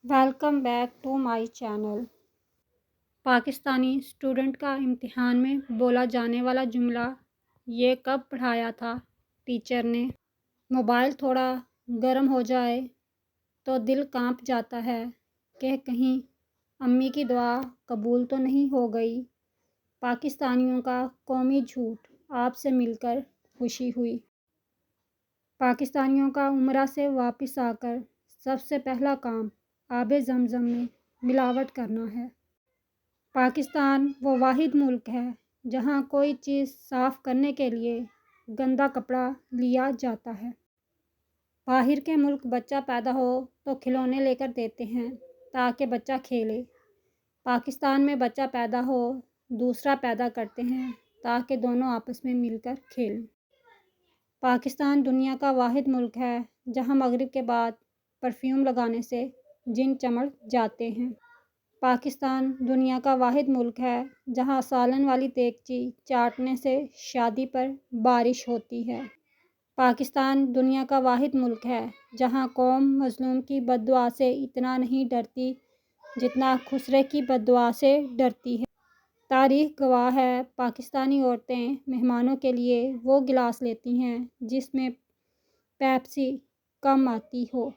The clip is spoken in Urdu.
Welcome back to my channel. Pakistani student کا امتحان میں بولا جانے والا جملہ یہ کب پڑھایا تھا ٹیچر نے؟ موبائل تھوڑا گرم ہو جائے تو دل کانپ جاتا ہے کہ کہیں امی کی دعا قبول تو نہیں ہو گئی۔ پاکستانیوں کا قومی جھوٹ، آپ سے مل کر خوشی ہوئی۔ پاکستانیوں کا عمرہ سے واپس آ کر سب سے پہلا کام آب زمزم میں ملاوٹ کرنا ہے۔ پاکستان وہ واحد ملک ہے جہاں کوئی چیز صاف کرنے کے لیے گندا کپڑا لیا جاتا ہے۔ باہر کے ملک بچہ پیدا ہو تو کھلونے لے کر دیتے ہیں تاکہ بچہ کھیلے۔ پاکستان میں بچہ پیدا ہو دوسرا پیدا کرتے ہیں تاکہ دونوں آپس میں مل کر کھیلیں۔ پاکستان دنیا کا واحد ملک ہے جہاں مغرب کے بعد پرفیوم لگانے سے جن چمک جاتے ہیں۔ پاکستان دنیا کا واحد ملک ہے جہاں سالن والی دیگچی چاٹنے سے شادی پر بارش ہوتی ہے۔ پاکستان دنیا کا واحد ملک ہے جہاں قوم مظلوم کی بد دعا سے اتنا نہیں ڈرتی جتنا خسرے کی بد دعا سے ڈرتی ہے۔ تاریخ گواہ ہے پاکستانی عورتیں مہمانوں کے لیے وہ گلاس لیتی ہیں جس میں پیپسی کم آتی ہو۔